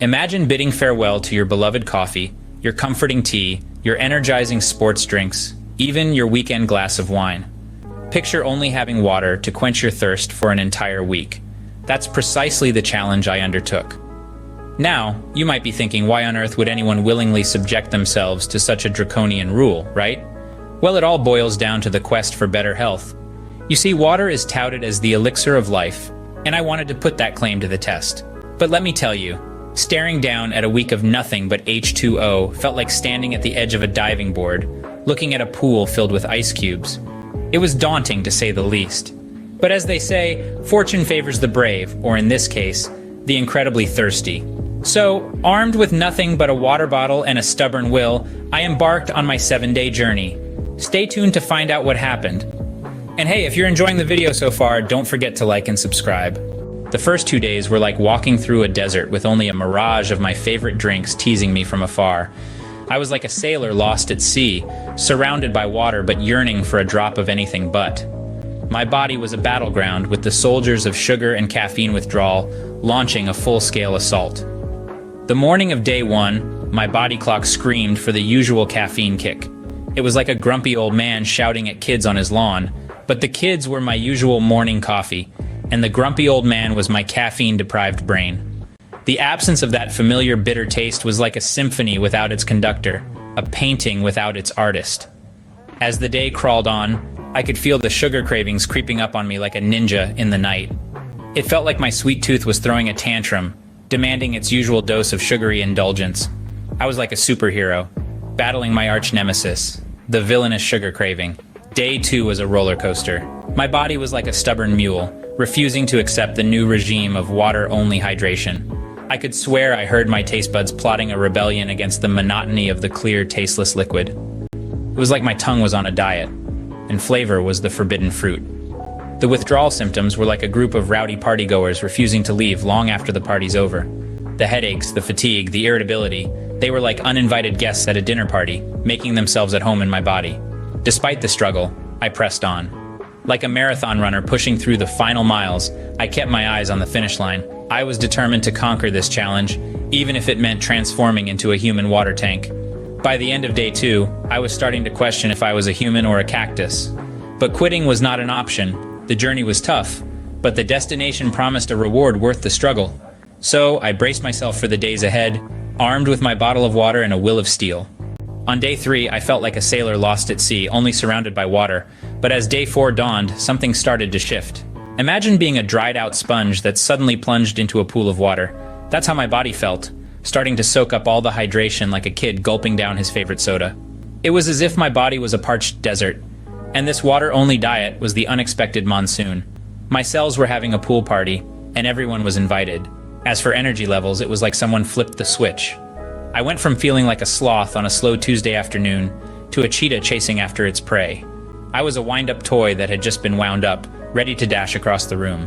Imagine bidding farewell to your beloved coffee, your comforting tea, your energizing sports drinks, even your weekend glass of wine. Picture only having water to quench your thirst for an entire week. That's precisely the challenge I undertook. Now, you might be thinking, why on earth would anyone willingly subject themselves to such a draconian rule, right? Well, it all boils down to the quest for better health. You see, water is touted as the elixir of life, and I wanted to put that claim to the test. But let me tell you, staring down at a week of nothing but H2O felt like standing at the edge of a diving board, looking at a pool filled with ice cubes. It was daunting, to say the least. But as they say, fortune favors the brave, or in this case, the incredibly thirsty. So, armed with nothing but a water bottle and a stubborn will, I embarked on my 7-day journey. Stay tuned to find out what happened. And hey, if you're enjoying the video so far, don't forget to like and subscribe. The first 2 days were like walking through a desert with only a mirage of my favorite drinks teasing me from afar. I was like a sailor lost at sea, surrounded by water but yearning for a drop of anything but. My body was a battleground with the soldiers of sugar and caffeine withdrawal launching a full-scale assault. The morning of day 1, my body clock screamed for the usual caffeine kick. It was like a grumpy old man shouting at kids on his lawn, but the kids were my usual morning coffee, and the grumpy old man was my caffeine-deprived brain. The absence of that familiar bitter taste was like a symphony without its conductor, a painting without its artist. As the day crawled on, I could feel the sugar cravings creeping up on me like a ninja in the night. It felt like my sweet tooth was throwing a tantrum, demanding its usual dose of sugary indulgence. I was like a superhero, battling my arch nemesis, the villainous sugar craving. Day 2 was a roller coaster. My body was like a stubborn mule, refusing to accept the new regime of water-only hydration. I could swear I heard my taste buds plotting a rebellion against the monotony of the clear, tasteless liquid. It was like my tongue was on a diet, and flavor was the forbidden fruit. The withdrawal symptoms were like a group of rowdy partygoers refusing to leave long after the party's over. The headaches, the fatigue, the irritability, they were like uninvited guests at a dinner party, making themselves at home in my body. Despite the struggle, I pressed on. Like a marathon runner pushing through the final miles, I kept my eyes on the finish line. I was determined to conquer this challenge, even if it meant transforming into a human water tank. By the end of day 2, I was starting to question if I was a human or a cactus. But quitting was not an option. The journey was tough, but the destination promised a reward worth the struggle. So I braced myself for the days ahead, armed with my bottle of water and a will of steel. On day 3, I felt like a sailor lost at sea, only surrounded by water. But as day 4 dawned, something started to shift. Imagine being a dried-out sponge that suddenly plunged into a pool of water. That's how my body felt, starting to soak up all the hydration like a kid gulping down his favorite soda. It was as if my body was a parched desert, and this water-only diet was the unexpected monsoon. My cells were having a pool party, and everyone was invited. As for energy levels, it was like someone flipped the switch. I went from feeling like a sloth on a slow Tuesday afternoon to a cheetah chasing after its prey. I was a wind-up toy that had just been wound up, ready to dash across the room.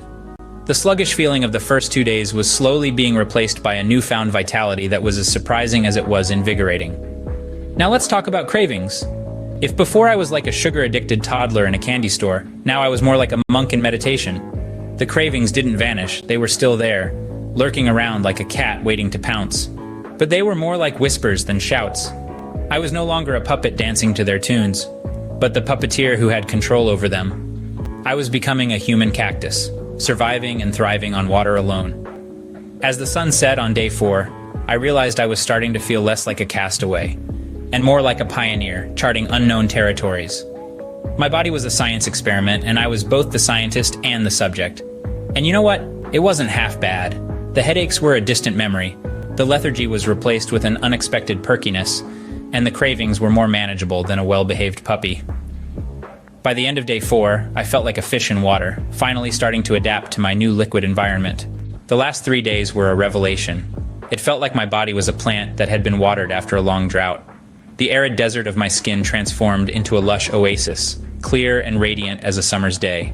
The sluggish feeling of the first 2 days was slowly being replaced by a newfound vitality that was as surprising as it was invigorating. Now let's talk about cravings. If before I was like a sugar-addicted toddler in a candy store, now I was more like a monk in meditation. The cravings didn't vanish, they were still there, lurking around like a cat waiting to pounce. But they were more like whispers than shouts. I was no longer a puppet dancing to their tunes, but the puppeteer who had control over them. I was becoming a human cactus, surviving and thriving on water alone. As the sun set on day 4, I realized I was starting to feel less like a castaway, and more like a pioneer, charting unknown territories. My body was a science experiment, and I was both the scientist and the subject. And you know what? It wasn't half bad. The headaches were a distant memory, the lethargy was replaced with an unexpected perkiness, and the cravings were more manageable than a well-behaved puppy. By the end of day 4, I felt like a fish in water, finally starting to adapt to my new liquid environment. The last 3 days were a revelation. It felt like my body was a plant that had been watered after a long drought. The arid desert of my skin transformed into a lush oasis, clear and radiant as a summer's day.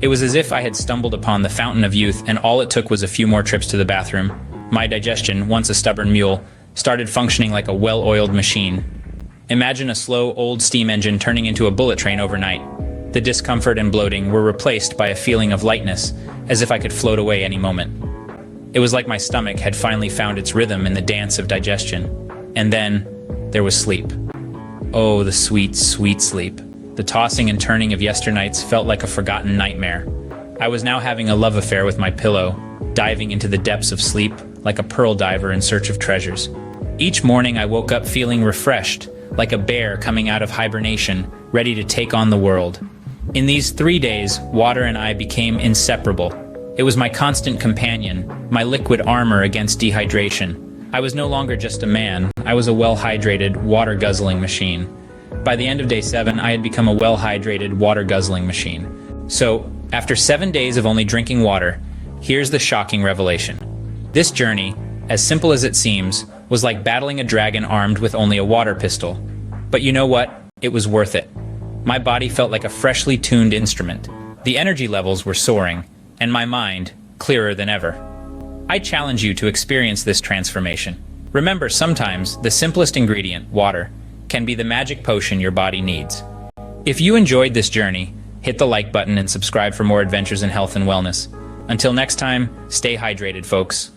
It was as if I had stumbled upon the fountain of youth, and all it took was a few more trips to the bathroom. My digestion, once a stubborn mule, started functioning like a well-oiled machine. Imagine a slow, old steam engine turning into a bullet train overnight. The discomfort and bloating were replaced by a feeling of lightness, as if I could float away any moment. It was like my stomach had finally found its rhythm in the dance of digestion. And then, there was sleep. Oh, the sweet, sweet sleep. The tossing and turning of yesternights felt like a forgotten nightmare. I was now having a love affair with my pillow, diving into the depths of sleep like a pearl diver in search of treasures. Each morning I woke up feeling refreshed, like a bear coming out of hibernation, ready to take on the world. In these 3 days, water and I became inseparable. It was my constant companion, my liquid armor against dehydration. I was no longer just a man, I was a well-hydrated, water-guzzling machine. By the end of day 7, I had become a well-hydrated, water-guzzling machine. So, after 7 days of only drinking water, here's the shocking revelation. This journey, as simple as it seems, was like battling a dragon armed with only a water pistol. But you know what? It was worth it. My body felt like a freshly tuned instrument. The energy levels were soaring, and my mind, clearer than ever. I challenge you to experience this transformation. Remember, sometimes the simplest ingredient, water, can be the magic potion your body needs. If you enjoyed this journey, hit the like button and subscribe for more adventures in health and wellness. Until next time, stay hydrated, folks.